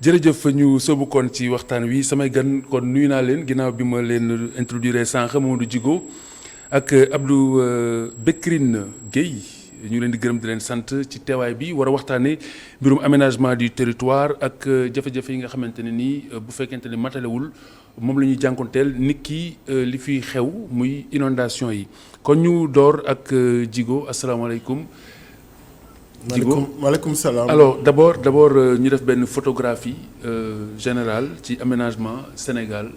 jërëjëf ñu sóobu kon ci waxtaan wi samay gan kon nuyu naa leen ginnaaw bi ma leen introduire sànq Mamadou Djigo ak Abdou Bécrine Gueye ñu leen di gërëm di leen sant ci teewaay bi war a waxtaanee mbirum aménagement du territoire ak jafe-jafe yi nga xamante ne nii bu fekkente ne matalewul moom la ñuy jànkonteel nit ki li fi xew muy inondation yi kon ñu door ak Djigo asalaamaaleykum. maaleykum salaam. alors d'abord ñu def benn photographie générale ci aménagement Sénégal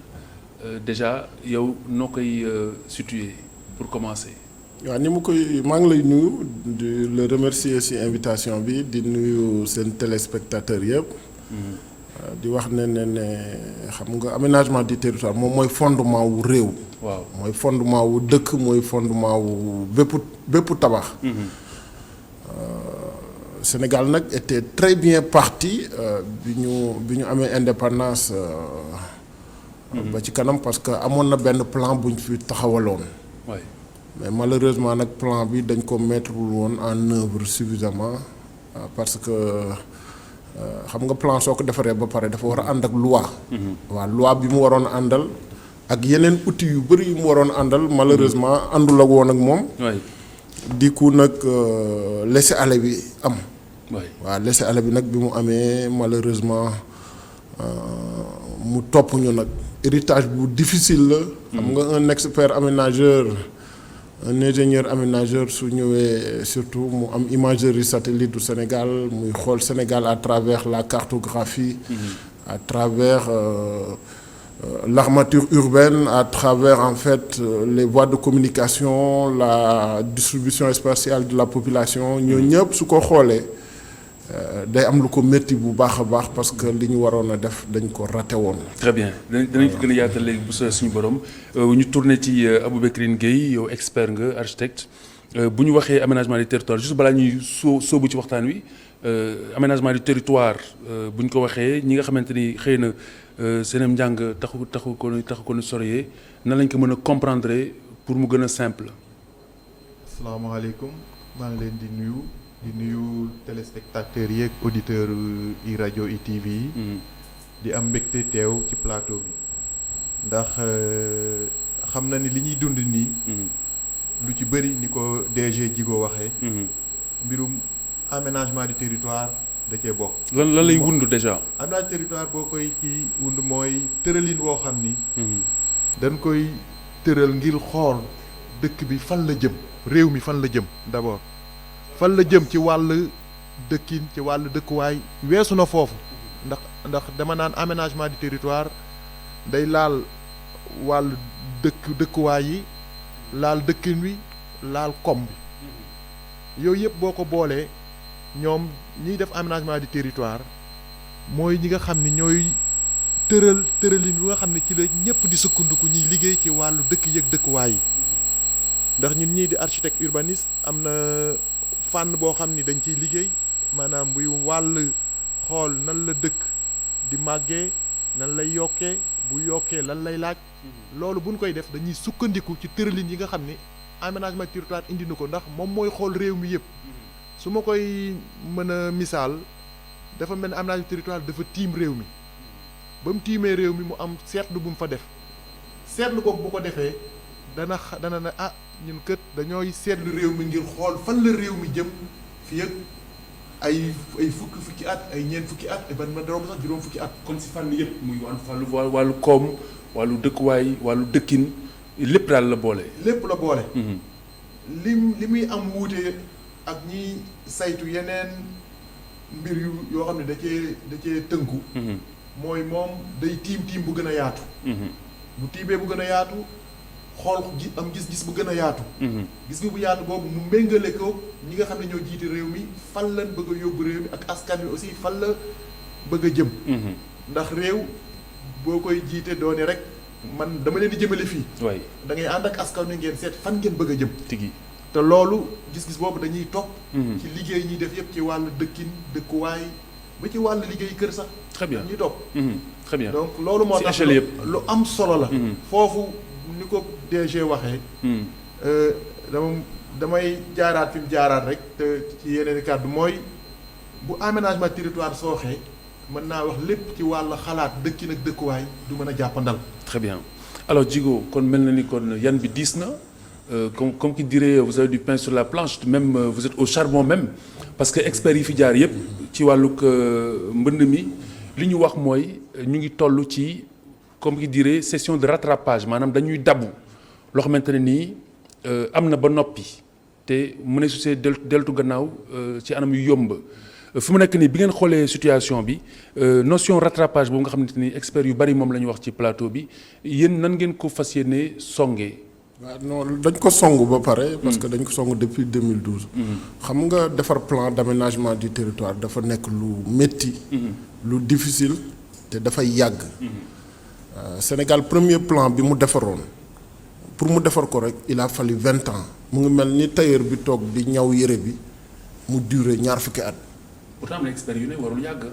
déjà yow noo koy situer pour commencer. waaw ni mu koy maa ngi lay nuyu di le remercier ci invitation bi di nuyu seen téléspectateurs yëpp. di wax ne xam nga aménagement du territoire moom mooy fondement wu réew. waaw mooy fondement wu dëkk mooy fondement wu bépp tabax. Sénégal nag était très bien parti bi ñu amee indépendance ba ci kanam parce que amoon na benn plan bu ñu fi taxawaloon. mais malheureusement nag plan bi dañ ko mettre woon en œuvre suffisamment parce que xam nga plan soo ko defaree ba pare dafa war a ànd ak loi. waaw loi bi mu waroon àndal ak yeneen outils yu bëri yu mu waroon àndal malheureusement àndul ak woon ak moom. di ku nag laisser-aller bi am. waaw laisser-aller bi nag bi mu amee malheureusement mu topp ñu nag héritage bu difficile la. xam nga un expert aménageur un ingénieur aménageur su ñëwee surtout mu am imagerie satellite du Sénégal muy xool Sénégal à travers la cartographie. à travers l'armature urbaine, à travers en fait les voies de communication, la distribution spatiale de la population ñoo ñëpp su ko xoolee day am lu ko métti bu baax a baax parce que li ñu waroon a def dañ ko raté woon. très bien danañ ko gën a yaatal léegi bu soobee suñu borom ñu tourné ci Abdou Bécrine Gueye yow expert nga architecte bu ñu waxee aménagement du territoire juste balaa ñuy sóobu ci waxtaan wi aménagement du territoire bu ñu ko waxee ñi nga xamante ni xëy na seenam njàng taxu ko nu sorier nan lañ ko mën a comprendre pour mu gën a simple. asalaamaaleykum maa ngi leen di nuyu téléspectateurs yeeg auditeurs i rajo ITV yi. di am mbégte teew ci plateau bi ndax xam na ni li ñuy dund nii. lu ci bëri ni ko DG Djigo waxee. mbirum aménagement du territoire da cee bokk. lan lay wund déjà. aménagement du territoire boo koy ci wund mooy tëralin woo xam ni. dañ koy tëral ngir xool dëkk bi fan la jëm réew mi fan la jëm d'abord fan la jëm ci wàll dëkkin ci wàll dëkkuwaay weesu na foofu ndax dama naan aménagement du territoire day laal wàll dëkkuwaay yi laal dëkkin wi laal koom bi yooyu yëpp boo ko boolee ñoom ñiy def aménagement du territoire mooy ñi nga xam ni ñooy tëralin bi nga xam ne ci la ñëpp di sukkandiku ñuy liggéey ci wàllu dëkk yëg dëkkuwaay yi ndax ñun ñii di architecte urbaniste am na fànn boo xam ni dañ ciy liggéey maanaam buy wàll xool nan la dëkk di màggee nan lay yokkee bu yokkee lan lay laaj loolu buñ koy def dañuy sukkandiku ci tëralin yi nga xam ni aménagement territoire indi na ko ndax moom mooy xool réew mi yëpp su ma koy mën a misaal dafa mel ni aménagement territoire dafa tiim réew mi ba mu tiimee réew mi mu am seetlu bu mu fa def seetlu ko bu ko defee dana ne ah ñun kët dañooy seetlu réew mi ngir xool fan la réew mi jëm fii ak ay fukki at ay ñeent fukki at ban ma doom sax juróom fukki at. kon si fànn yëpp muy wàllu koom wàllu dëkkuwaay wàllu dëkkin lépp daal la boole. lépp la boole. li muy am wuute ak ñiy saytu yeneen mbir yoo xam ne da cee tënku. mooy moom day tiim bu gën a yaatu. bu tiimee bu gën a yaatu xool am gis-gis bu gën a yaatu. gis nga bu yaatu boobu mu méngale ko ñi nga xam ne ñoo jiite réew mi fan lañ bëgg a yóbbu réew mi ak askan wi aussi fan la bëgg a jëm. ndax réew boo koy jiite doone rek man dama leen di jëmale fii. da ngay ànd ak askan wi ngeen seet fan ngeen bëgg a jëm. tigi te loolu gis-gis boobu dañuy topp. ci liggéey ñuy def yëpp ci wàllu dëkkin dëkkuwaay ba ci wàllu liggéey kër sax. très bien ñuy topp. très bien donc loolu moo tax lu am solo la. foofu ni ko DG waxee. damay jaaraat fi mu jaaraat rek te ci yeneen i kàddu mooy bu aménagement territoire sooxee mën naa wax lépp ci wàll xalaat dëkkin ak dëkkuwaay du mën a jàppandal. très bien alors Djigo kon mel na ni kon yan bi diis na comme qui dirait vous avez du pain sur la planche même vous êtes au charbon même parce que experts yi fi jaar yëpp ci wàllug mbënd mi li ñu wax mooy ñu ngi toll ci comme qui dirait session de rattrapage maanaam dañuy dabu loo xamante ne nii am na ba noppi te mu ne su see deltu gannaaw ci anam yu yomb fi mu nekk nii bi ngeen xoolee situation bi notion rattrapage boobu nga xamante ni experts yu bari moom la ñu wax ci plateau bi yéen nan ngeen ko fas yéene songee. waaw non dañ ko song ba pare. parce que dañ ko song depuis 2012. xam nga defar plan d'aménagement du territoire dafa nekk lu métti. lu difficile te dafay yàgg. Sénégal premier plan bi mu defaroon pour mu defar ko rek il a fallu 20 ans mu ngi mel ni tailleur bi toog di ñaw yére bi mu durer ñaar fukki at. pourtant am na experts yu ne warul yàgg.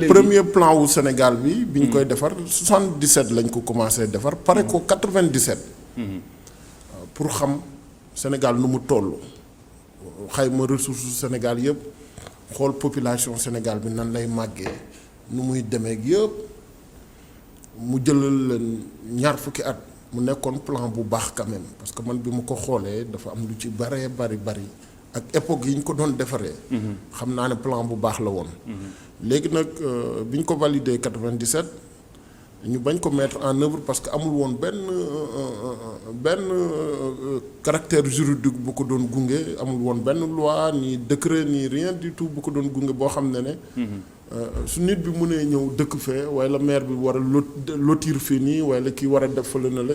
premier plan wu Sénégal bi ñu koy defar 77 lañ ko commencé defar pare ko 97. pour xam Sénégal nu mu toll xayma ressources Sénégal yëpp xool population Sénégal bi nan lay màggee nu muy demee yëpp mu jëlal leen ñaar fukki at mu nekkoon plan bu baax quand même parce que man bi mu ko xoolee dafa am lu ci bari ak époque yi ñu ko doon defaree. xam naa ne plan bu baax la woon. léegi nag bi ñu ko validé 97 ñu bañ ko mettre en œuvre parce que amul woon benn caractère juridique bu ko doon gunge amul woon benn loi ni décret ni rien du tout bu ko doon gunge boo xam ne. su nit bi mënee ñëw dëkk fee wala maire bi war a lotir fii nii wala kii war a def fële na la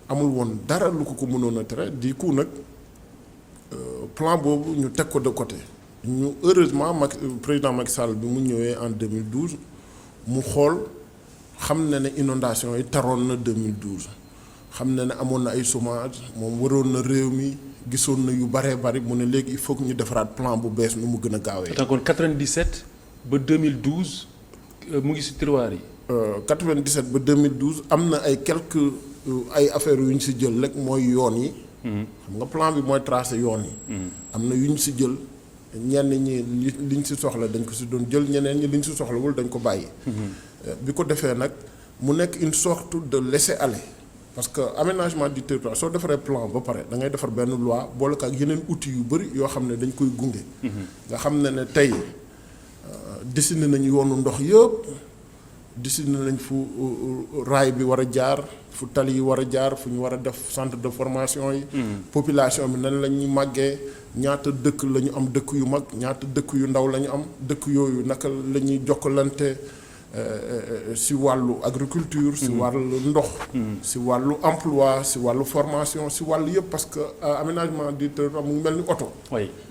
amul woon dara lu ko mënoon a tere du coup nag. plan boobu ñu teg ko de côté ñu heureusement président Macky Sall bi mu ñëwee en 2012 mu xool xam na ne inondation yi taroon na 2012 xam na ne amoon na ay chômage moom waroon na réew mi gisoon na yu bari mu ne léegi il faut que ñu defaraat plan bu bees nu mu gën a gaawee. kon 97 ba 2012 mu ngi ci tiroir yi. 97 ba 2012 am na ay quelques ay affaires yu ñu ci jël rek mooy yoon yi. xam nga plan bi mooy tracé yoon yi. am na yu ñu ci jël ñenn ñi liñ ci soxla dañ ko ci doon jël ñeneen ñi liñ ci soxlawul dañ ko bàyyi. bi ko defee nag mu nekk une sorte de laisser-aller parce que aménagement du territoire soo defaree plan ba pare da ngay defar benn loi boole ko ak yeneen outils yu bëri yoo xam ne dañ koy gunge. nga xam ne tey dessiné nañu yoonu ndox yëpp dessiné nañ fu raay bi war a jaar. fu tali yi war a jaar fu ñu war a def centre de formation yi. population bi nan la ñuy màggee ñaata dëkk la ñu am dëkk yu mag ñaata dëkk yu ndaw la ñu am dëkk yooyu naka la ñuy jokkalante si wàllu agriculture. si wàllu ndox. si wàllu emploi si wàllu formation si wàllu yëpp parce que aménagement du territoire mu ngi mel ni oto.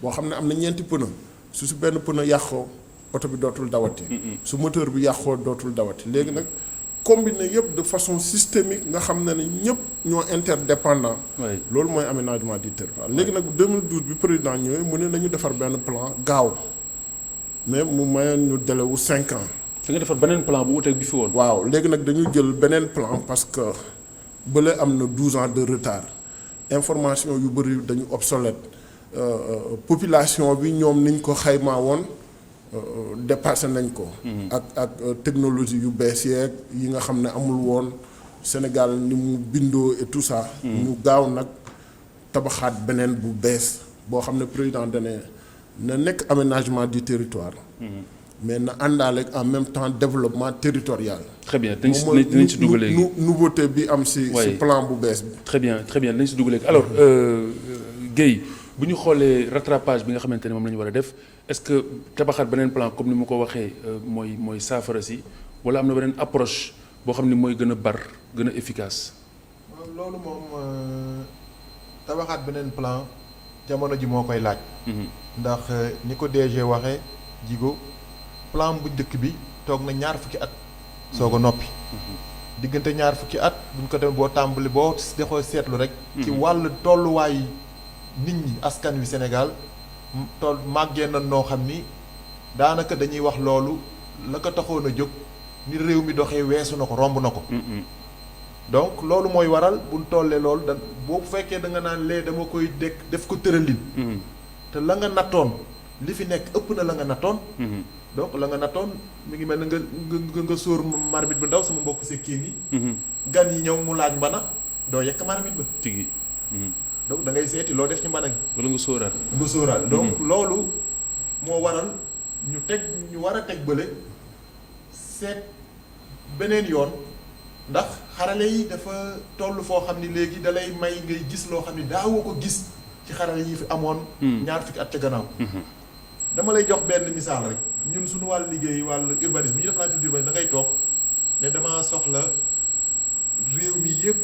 boo xam ne am na ñeenti pneu su si benn pneu yàqoo oto bi dootul dawati. su moteur bi yàqoo dootul dawati léegi nag. combiné yëpp de façon systémique nga xam ne ñëpp ñoo interdépendant. loolu mooy aménagement du territoire. léegi nag 2012 bi président ñëwee mu ne nañu defar benn plan gaaw mais mu mayoon ñu délai wu 5 ans. da nga defar beneen plan bu wuteeg bi fi woon. waaw léegi nag dañu jël beneen plan parce que bële am na 12 ans de retard information yu bëri dañu obsolète population bi ñoom niñ ko xaymaa woon. dépassé nañ ko. ak technologie yu bees yeeg yi nga xam ne amul woon Sénégal ni mu bindoo et tout ça. ñu gaaw nag tabaxaat beneen bu bees boo xam ne président dane na nekk aménagement du territoire. mais na àndaale en même temps développement territorial. très bien dinañ si dugg léegi nouveauté bi am si plan bu bees bi. très bien dinañ si dugg léegi alors Guèye bu ñu xoolee rattrapage bi nga xamante ne moom la ñu war a def. est-ce que tabaxaat beneen plan comme ni mu ko waxee mooy saafara si wala am na beneen approche boo xam ni mooy gën a gën a efficace. loolu moom tabaxaat beneen plan jamono ji moo koy laaj. ndax ni ko DG waxee Djigo plan bu njëkk bi toog na ñaar fukki at. soo ko noppi. diggante ñaar fukki at buñ ko dem boo tàmbali boo defoo seetlu rek. ci wàll tolluwaay nit ñi askan wi Sénégal. tool màggee na noo xam ni daanaka dañuy wax loolu la ko taxoon a jóg ni réew mi doxee weesu na ko romb na ko. donc loolu mooy waral buñ tollee loolu boo fekkee da nga naan lee dama koy def ko tëralin. te la nga nattoon li fi nekk ëpp na la nga nattoon. donc la nga nattoon mi ngi mel ne nga sóor marmite bu ndaw sama mbokk sekkiin yi. gan yi ñëw mu laaj mbana doo yekk marmite ba. tigi. donc da ngay seeti loo def ci mbana gi. wala nga sóoraat. nga sóoraat donc loolu moo waral ñu war a teg bële seet beneen yoon ndax xarale yi dafa toll foo xam ni léegi da lay may ngay gis loo xam ni daawoo ko gis ci xarale yi fi amoon. ñaar fukki at ca gannaaw. dama lay jox benn misaal rek ñun suñu wàllu liggéey wàllu urbanisme bu ñu def plan d'urbanisme da ngay toog ne damaa soxla réew mi yépp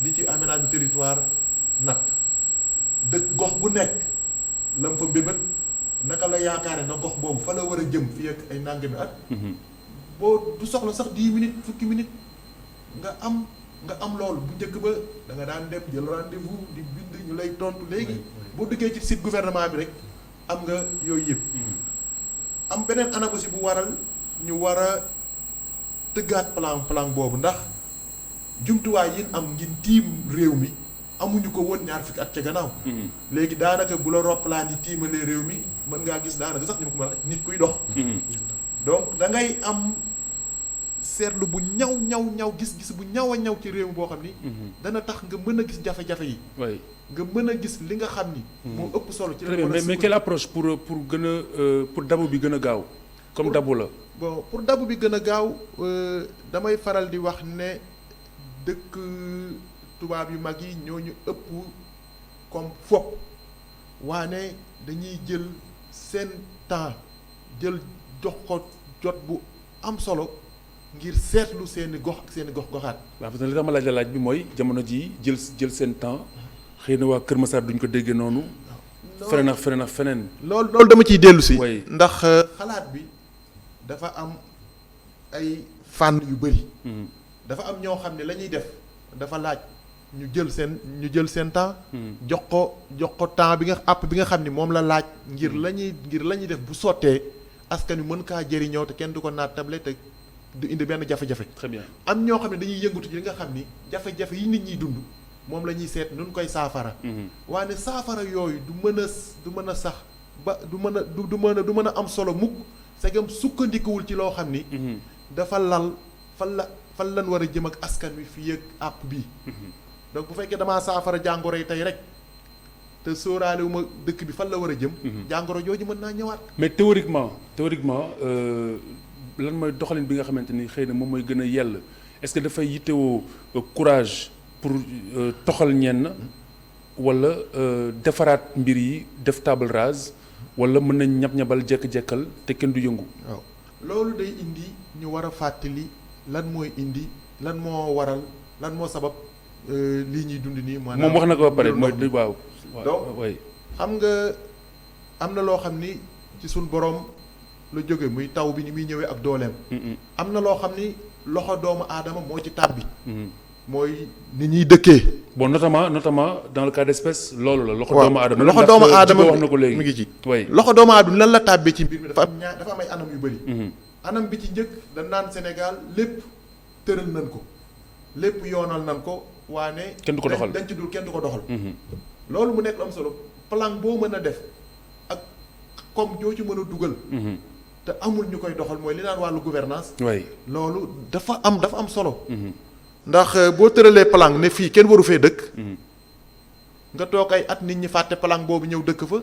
li ci aménagement du territoire natt dëkk gox bu nekk la mu fa mbébét naka la yaakaare na gox boobu fa la war a jëm fii ak ay nangami at. boo du soxla sax 10 minutes fukki minutes nga am loolu bu njëkk ba da nga daan dem jël rendez-vous di bind ñu lay tontu léegi boo duggee ci site gouvernement bi rek am nga yooyu yëpp. am beneen anam aussi bu waral ñu war a tëggaat plan boobu ndax jumtuwaay yi am ngir tiim réew mi amuñu ko woon ñaar fukki at ca gannaaw. léegi daanaka bu la roppalaan yi tiimalee réew mi mën ngaa gis daanaka sax ni ma ko mën a nit kuy dox. donc da ngay am seetlu bu ñaw gis-gis bu ñaw a ñaw ci réew mi boo xam ni. dana tax nga mën a gis jafe-jafe yi. nga mën a gis li nga xam ni. moo ëpp solo ci la mais quelle approche pour gën a pour dabu bi gën a gaaw. comme dabu la. bon pour dabu bi gën a gaaw damay faral di wax ne dëkk tubaab yu mag yi ñoo ñu ëpp comme fopp waane dañuy jël seen temps jël jox ko jot bu am solo ngir seetlu seeni gox ak seeni gox-goxaat. waaw parce que li tax ma laaj bi mooy jamono jii jël seen temps xëy na waa Kër Massar duñ ko déggee noonu. feneen ak feneen. loolu dama ciy dellu si. ndax xalaat bi dafa am ay fànn yu bëri. dafa am ñoo xam ne la ñuy def dafa laaj ñu jël seen temps. jox ko temps bi nga xam ni moom la laaj ngir la ñuy def bu sottee askan wi mën kaa jëriñoo te kenn du ko naatable te du indi benn jafe-jafe. très bien am ñoo xam ne dañuy yëngatu ci li nga xam ni jafe-jafe yi nit ñiy dund moom la ñuy seet nun koy saafara. waaye saafara yooyu du mën a sax ba du mën a am solo mukk segam sukkandikuwul ci loo xam ni. dafa lal fan lan war a jëm ak askan wi fii ak àpp bii. donc bu fekkee damaa saafara jàngoro yi tey rek te sóoraale wu ma dëkk bi fan la war a jëm. jàngoro jooju mën naa ñëwaat. mais théoriquement lan mooy doxalin bi nga xamante ni xëy na moom mooy gën a yell est-ce que dafay yittewoo courage pour toxal ñenn wala defaraat mbir yi def table rase wala mën nañ ñab-ñabal jekk-jekkal te kenn du yëngu. waaw loolu day indi ñu war a fàttali lan mooy indi lan moo waral lan moo sabab lii ñuy dund nii. maanaam moom wax na ko ba pare mooy waaw. donc xam nga am na loo xam ni ci suñ borom la jóge muy taw bi ni muy ñëwee ak dooleem. am na loo xam ni loxo doomu aadama moo ci tàbbi. mooy ni ñuy dëkkee. bon notamment dans le cas d'espèce loolu la. loxo doomu aadama wax na ko léegi mi ngi ci. oui loxo doomu aadama lan la tàbbee ci mbir mi dafa am ay anam yu bëri. anam bi ci njëkk dañ naan Sénégal lépp tëral nañ ko lépp yoonal nañ ko waane. kenn du ko doxal dañ ci dul kenn du ko doxal. loolu mu nekk lu am solo plan boo mën a def ak comme joo ci mën a dugal. te amul ñu koy doxal mooy li naan wàllu gouvernance oui loolu dafa am solo. ndax boo tëralee plan ne fii kenn waru fee dëkk. nga toog ay at nit ñi fàtte plan boobu ñëw dëkk fa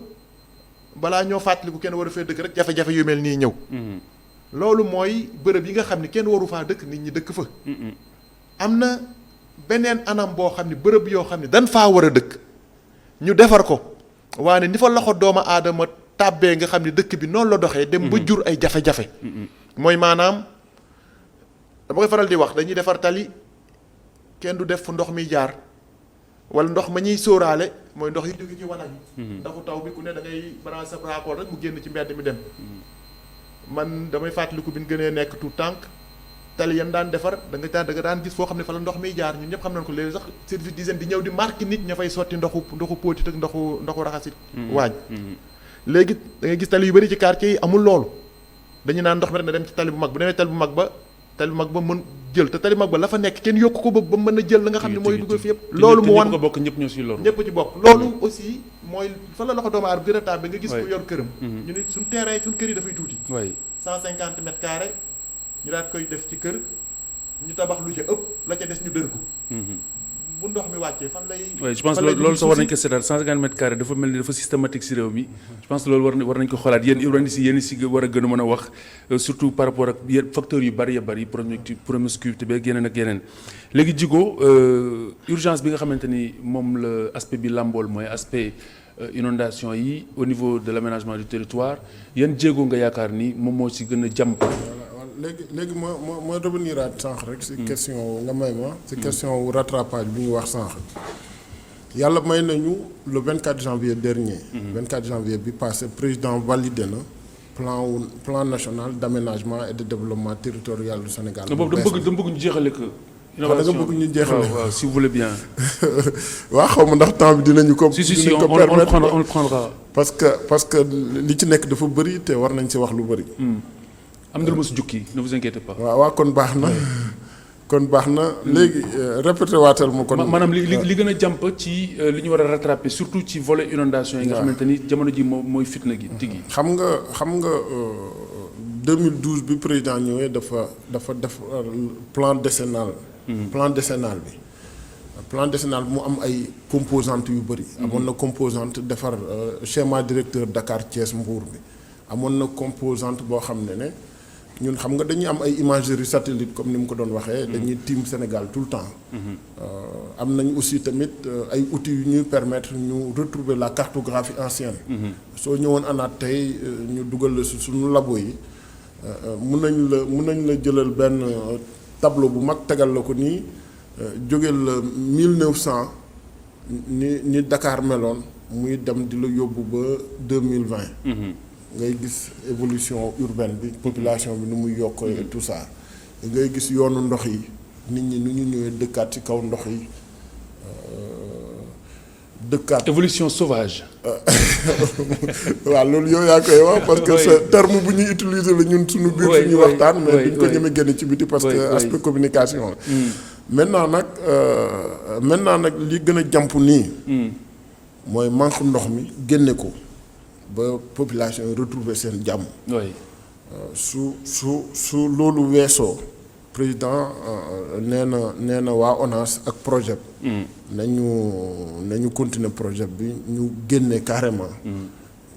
balaa ñoo fàttaliku kenn waru fee dëkk rek jafe-jafe yu mel nii ñëw. loolu mooy bërëb yi nga xam ne kenn waru faa dëkk nit ñi dëkk fa. am na beneen anam boo xam ne bërëb yoo xam ne dañ faa war a dëkk ñu defar ko waane ni fa loxo doomu aadama tàbbee nga xam ne dëkk bi noonu la doxee. dem ba jur ay jafe-jafe. mooy maanaam dama koy faral di wax dañuy defar tali kenn du def fu ndox mi jaar wala ndox ma ñuy sóoraale mooy ndox yi jóge ci wanag yi. ndoxu taw bi ku ne da ngay branché sa raakool rek mu génn ci mbedd mi dem. man damay fàttaliku bi ñu gënee nekk tout tànk tali yan daan defar da nga daan gis foo xam ne fa la ndox miy jaar ñun ñëpp xam nañ ko léegi sax service d'hygiène di ñëw di marqué nit ña fay sotti ndoxu póotit ak ndoxu raxasit waañ léegi da ngay gis tali yu bëri ci quartier yi amul loolu dañu naan ndox mi rek na dem ci tali bu mag bu demee tali bu mag ba tali mag ba mën jël te tali mag ba la fa nekk kenn yokku ko ba mën a jël la nga xam ne mooy dugal fi yëpp loolu mu wan ko bokk ñëpp ñoo si loru ñëpp ci bokk loolu aussi mooy fa la loxo doomu aadama gën a tàbbi nga gis ko yor këram ñu ne suñ terrain suñ kër yi dafay tuuti 150 mètres carrés ñu daal koy def ci kër ñu tabax lu ca ëpp la ca des ñu dër ko bu ndox mi wàccee fan lay. oui je pense loolu sax war nañ ko seetaat 150 mètres carrés dafa mel ni dafa systématique si réew mi je pense loolu war nañ ko xoolaat yéen urbanistes yi yéen si war a gën a mën a wax surtout par rapport ak yenn facteurs yu bari promiscuité beeg yeneen ak yeneen. léegi Djigo urgence bi nga xamante ni moom la aspect bi làmbool mooy aspect inondation yi au niveau de l'aménagement du territoire yan jéego nga yaakaar ni moom moo si gën a jàmp. léegi ma revenir à sànq rek si question nga may ma si question wu rattrapage bi ñu wax sànq yàlla may nañu le 24 janvier dernier 24 janvier bi passé président validé na plan national d'aménagement et de développement territorial du Sénégal. boobu dama bëgg ñu jeexale ko. da nga bëgg ñu jeexale waaw si vous voulez bien. waaw xaw ma ndax temps bi dinañu ko. si on le prendra. parce que li ci nekk dafa bëri te war nañ si wax lu bëri. am na lu ma si jukki ne vous inquiétez pas. waaw kon baax na kon baax na léegi répété waatal ma kon. maanaam li gën a jàmp ci li ñu war a rattraper surtout ci volet inondation yi nga xamante ni jamono ji mooy fitna gi tigi. xam nga 2012 bi président ñëwee dafa def plan décennal. plan décennal bi. plan décennal mu am ay composantes yu bëri. amoon na composante defar schéma directeur Dakar Thiès Mbour bi. amoon na composante boo xam ne ñun xam nga dañuy am ay imagerie satellite comme ni mu ko doon waxee. dañuy tiim Sénégal tout le temps. am nañ aussi tamit ay outils yu ñuy permettre ñu retrouver la cartographie ancienne. soo ñëwoon ANAT tey ñu dugal la suñu labo yi mun nañ la jëlal benn tableau bu mag tegal la ko nii jógeel la 1900 ni Dakar meloon muy dem di la yóbbu ba 2020. ngay gis évolution urbaine bi population bi nu muy yokk et tout ça ngay gis yoonu ndox yi nit ñi nu ñu ñëwee dëkkaat ci kaw ndox yi dëkkaat. évolution sauvage. waaw loolu yow yaa koy wax parce que ce terme bu ñuy utiliser la ñun suñu biir suñuy waxtaan mais duñ ko ñeme génn ci biti parce que aspect communication la. maintenant nag li gën a jàmp nii. mooy manque ndox mi génne ko. ba population yi retrouver seen jàmm. su loolu weesoo président nee na waa ONAS ak projet nañu continuer projet bi ñu génne carrément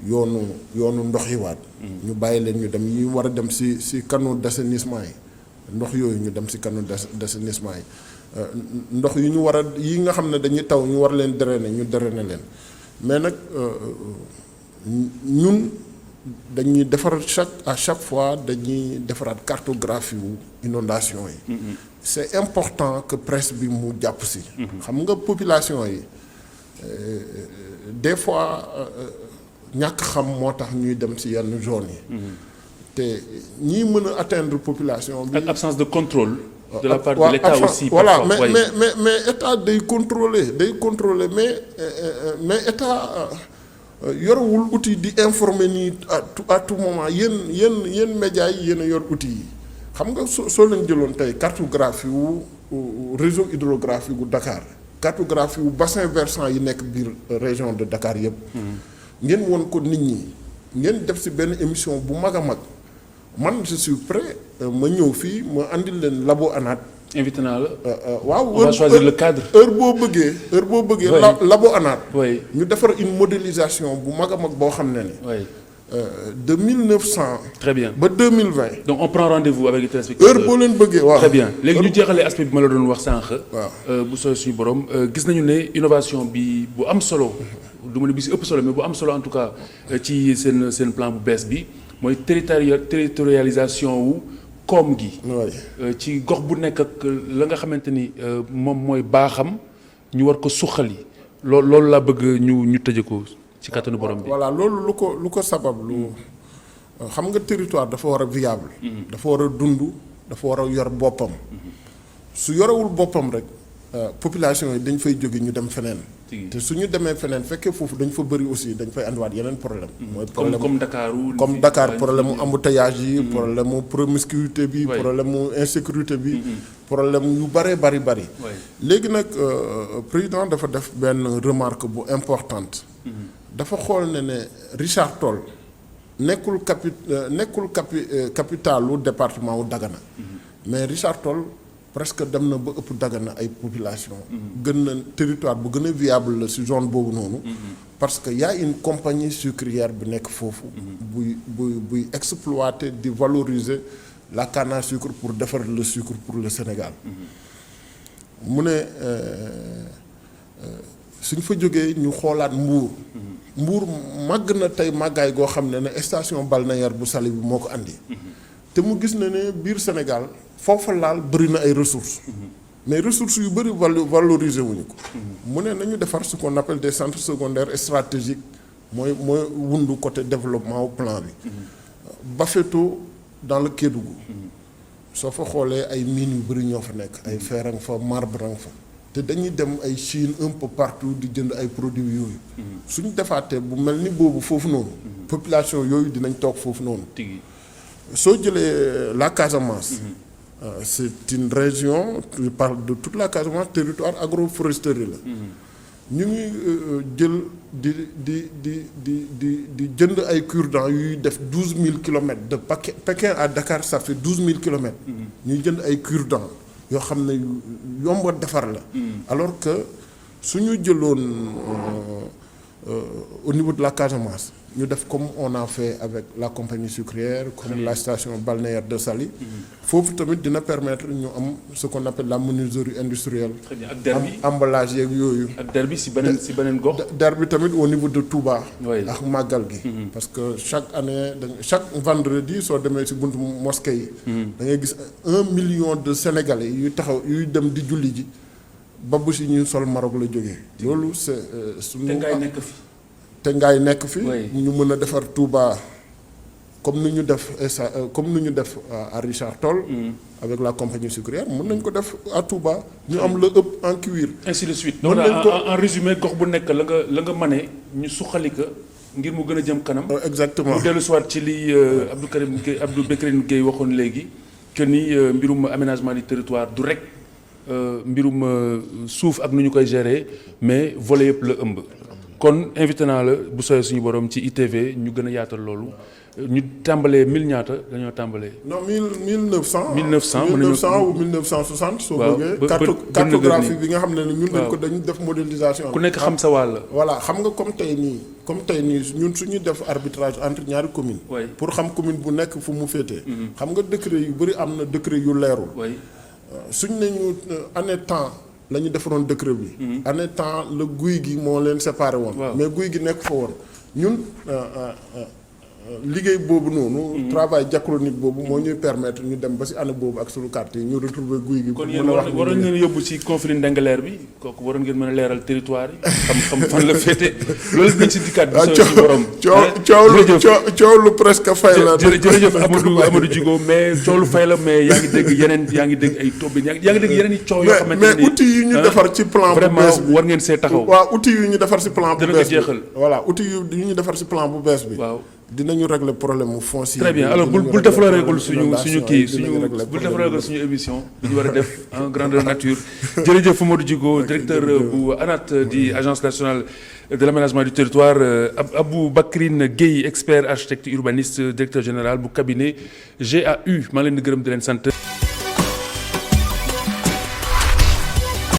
yoonu ndox yi waat ñu bàyyi leen ñu dem ñu war a dem si canaux d'assainissement yi ndox yooyu ñu dem si canaux d'assainissement yi ndox yi ñu war a yi nga xam ne dañuy taw ñu war leen drainer ñu drainer leen mais nag ñun dañuy defar à chaque fois dañuy defaraat cartographie wu inondation yi. C'est important que presse bi mu jàpp si. xam nga population yi des fois ñàkk xam moo tax ñuy dem si yenn zones yi. te ñii mën a atteindre population bi. ak absence de contrôle. de la part de l'État aussi. voilà mais État day contrôler mais État. yorewul outil di informer nii à tout moment yéen médias yi yéen a yor outil yi xam nga soo leen jëloon tey cartographie wu réseau hydrographique wu Dakar cartographie wu bassin versant yi nekk biir région de Dakar yëpp. ngeen woon ko nit ñi ngeen def ci benn émission bu mag a mag man je suis prêt ma ñëw fii ma andil leen labo ANAT. invité naa la. waaw on va choisir le cadre. heure boo bëggee. labo ANAT. oui ñu defar une modélisation bu mag a mag boo xam ne ni. oui. de 1900. très bien ba 2020. donc on prend rendez-vous avec les téléspectateurs. heure boo leen bëggee waaw. très bien léegi ñu jeexalee aspect bi ma la doon wax sànq. waaw bu sooy suñu borom gis nañu ne innovation bi bu am solo. du ma ne bi si ëpp solo mais bu am solo en tout cas ci seen plan bu bees bi mooy territorialisation wu. koom gi. ci gox bu nekk ak la nga xamante ni moom mooy baaxam ñu war ko suqali loolu laa bëgg ñu tëje ko ci kattanu borom bi. voilà loolu lu ko sabab lu xam nga territoire dafa war a viable. dafa war a dund dafa war a yor boppam. su yorewul boppam rek population yi dañ fay jóge ñu dem feneen. te su ñu demee feneen fekkee foofu dañ fa bëri aussi dañ fay andiwaat yeneen problème mooy problème comme Dakar problème mu embouteillage yi problème mu promiscuité bi problème mu insécurité bi problème yu bari léegi nag président dafa def benn remarque bu importante dafa xool ne Richard Toll nekkul capitalu département wu Dagana mais Richard Toll presque dem na ba ëpp Dagana ay population gën na territoire bu gën a viable la ci zone boobu noonu parce que y a une compagnie sucrière bi nekk foofu buy exploiter di valoriser la canne à sucre pour defar le sucre pour le Sénégal mu ne suñ fa jógee ñu xoolaat Mbour màgg na tey màggaay goo xam ne station balnéaire bu Saly bi moo ko andi te mu gis na ne biir Sénégal foofa laal bëri na ay ressources mais ressources yu bëri valoriser wuñu ko mu ne nañu defar ce qu'on appelle des centres secondaires stratégiques mooy wundu côté développement au plan bi Bafeto dans le Kédougou soo fa xoolee ay mines yu bëri ñoo fa nekk ay fer nga fa marbre nga fa te dañuy dem ay Chine un peu partout di jënd ay produits yooyu suñu defaatee bu mel ni boobu foofu noonu population yooyu dinañ toog foofu noonu soo jëlee la Casamance c'est une région je parle de toute la Casamance territoire agroforesterie la ñu ngi jël di jënd ay cure-dents yuy def 12 000 kilomètres de Pékin à Dakar ça fait 12 000 kilomètres ñuy jënd ay cure-dents yoo xam ne yomba defar la alors que su ñu jëloon au niveau de la Casamance ñu def comme on a fait avec la compagnie sucrière comme la station balnéaire de Saly foofu tamit dina permettre ñu am ce qu'on appelle la menuiserie industrielle am emballage yeeg yooyu ak der bi si beneen gox der bi tamit au niveau de Touba ak màggal gi parce que chaque année chaque vendredi soo demee si buntu mosquée yi da ngay gis 1 million de Sénégalais yuy taxaw yuy dem di julli ji ba bu si ñuy sol Maroc la jógee loolu c'est suñu te ngaay nekk fi ñu mën a defar Touba comme ni ñu def à Richard Toll avec la compagnie sucrière mën nañ ko def à Touba ñu am la ëpp en cuir ainsi de suite donc en résumé gox bu nekk la nga mënee ñu suqali ko ngir mu gën a jëm kanam exactement mu dellu soit ci li Abdou Bécrine Gueye waxoon léegi que ni mbirum aménagement du territoire du rek mbirum suuf ak nu ñu koy gérer mais volet yëpp la ëmb kon invité naa la bu soobee suñu borom ci ITV ñu gën a yaatal loolu ñu tàmbalee 1000 ñaata dañoo tàmbalee. non 1900. 1900 ou 1960. soo bëggee cartographie bi nga xam ne ñun dañu def modélisation. ku nekk xam sa wàll. voilà xam nga comme tey nii ñun suñu def arbitrage entre ñaari communes. pour xam commune bu nekk fu mu féetee. xam nga décret yu bëri am na décret yu leerul. suñ ne ñu année temps. la ñu defaroon décret bi. année temps la guy gi moo leen séparé woon. mais guy gi nekk fa woon ñun liggéey boobu noonu. travail diachronique boobu moo ñuy permettre ñu dem ba ci année boobu ak suñu carte yi ñu retrouver guy gi. kon yéen waroon ngeen yóbbu ci conflit Ndingler bi kooku waroon ngeen mën a leeral territoire yi. xam fan la féete loolu dinañ ci dikkaat bi ci borom. coow lu presque fay la. jërëjëf Amadou Djigo mais coow lu fay la mais yaa ngi dégg ay tob yaa ngi dégg yeneen i coow yoo xamante ne mais outils yi ñu defar ci plan bu bees bi vraiment war ngeen see taxaw. waaw outils yu ñu defar ci plan bu bees bi jeexal. voilà outils yu ñu defar ci plan bu bees bi. waaw dinañu régler problème mu foncier. très bien alors bul déflorer suñu émission bi ñu war a def en grandeur nature. jërëjëf Amadou Djigo directeur bu ANAT di agence nationale de l'aménagement du territoire Abdou Bécrine Gueye expert architecte urbaniste directeur général bu cabinet GAU maa ngi leen di gërëm di leen sant.